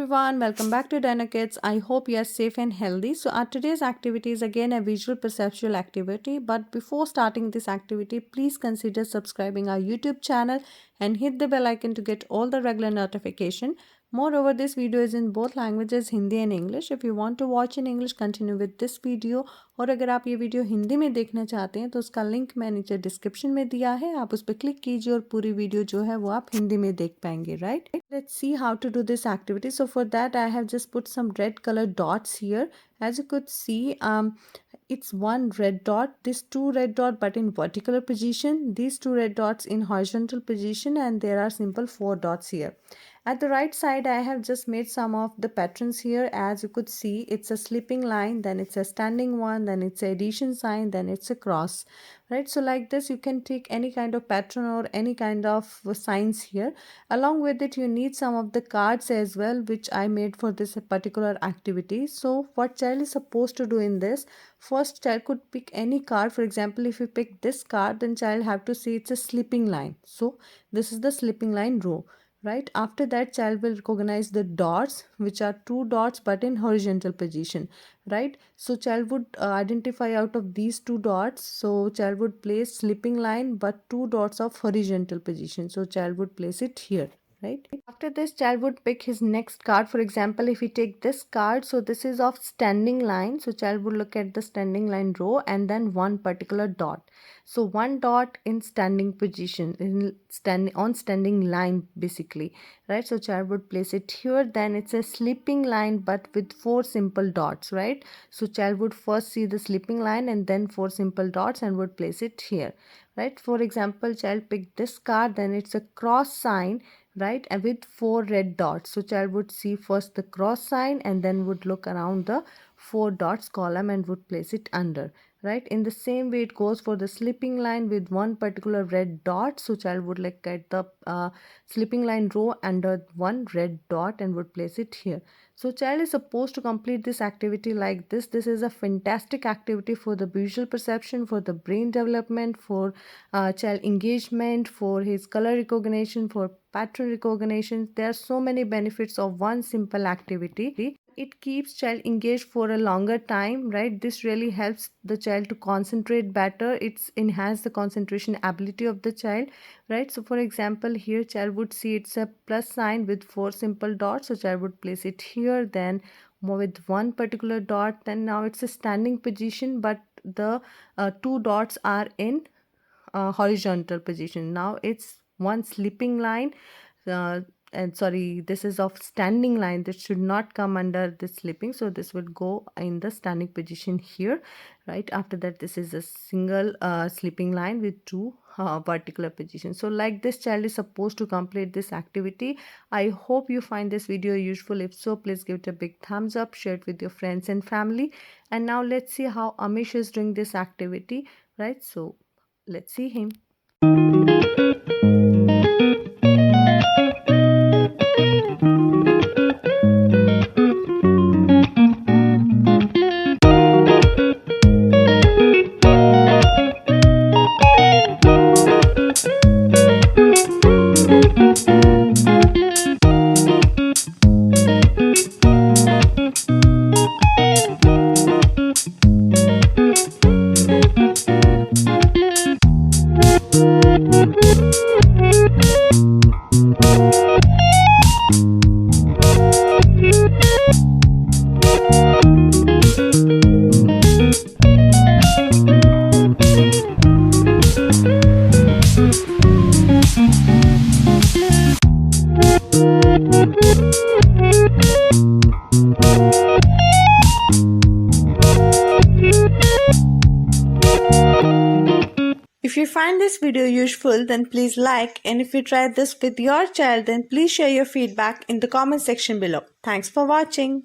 everyone, welcome back to Dynokids. I hope you are safe and healthy. So our today's activity is again a visual perceptual activity. But before starting this activity, please consider subscribing our YouTube channel and hit the bell icon to get all the regular notification. Moreover, this video is in both languages, Hindi and English. If you want to watch in English, continue with this video. और अगर आप ये video Hindi में देखना चाहते हैं तो उसका लिंक मैं नीचे डिस्क्रिप्शन में दिया है, आप उस पर क्लिक कीजिए और पूरी वीडियो जो है वो आप हिंदी में देख पाएंगे, right? Let's see how to do this activity. So for that I have just put some red colour dots here. As you could see, it's one red dot, this two red dot but in vertical position, these two red dots in horizontal position, and there are simple four dots here. At the right side, I have just made some of the patterns here. As you could see, it's a slipping line, then it's a standing one, then it's a addition sign, then it's a cross, right? So like this, you can take any kind of pattern or any kind of signs here. Along with it, you need some of the cards as well, which I made for this particular activity. So what child is supposed to do in this? First, child could pick any card. For example, if you pick this card, then child have to see it's a slipping line. So this is the slipping line row. Right after that, child will recognize the dots, which are two dots but in horizontal position, right? So child would identify out of these two dots. So child would place slipping line but two dots of horizontal position, so child would place it here, right? After this, child would pick his next card. For example, if we take this card, so this is of standing line, so child would look at the standing line row and then one particular dot. So one dot in standing position, in standing line basically, right? So child would place it here. Then it's a slipping line but with four simple dots, right? So child would first see the slipping line and then four simple dots and would place it here, right? For example, child picked this card, then it's a cross sign, right, and with four red dots. So child would see first the cross sign and then would look around the four dots column and would place it under, right? In the same way it goes for the slipping line with one particular red dot. So child would look at the slipping line row under one red dot and would place it here. So child is supposed to complete this activity like this. This is a fantastic activity for the visual perception, for the brain development, for child engagement, for his color recognition, for pattern recognition. There are so many benefits of one simple activity. It keeps child engaged for a longer time, right? This really helps the child to concentrate better. It's enhance the concentration ability of the child, right? So for example, here child would see it's a plus sign with four simple dots, so child would place it here, then with one particular dot. Then now it's a standing position but the two dots are in horizontal position. Now it's one slipping line, and sorry, this is of standing line. This should not come under the slipping, so this would go in the standing position here, right? After that, this is a single slipping line with two vertical positions. So like this, child is supposed to complete this activity. I hope you find this video useful. If so, please give it a big thumbs up, share it with your friends and family. And now let's see how Amish is doing this activity, right? So let's see him. If you find this video useful, then please like, and if you try this with your child, then please share your feedback in the comment section below. Thanks for watching.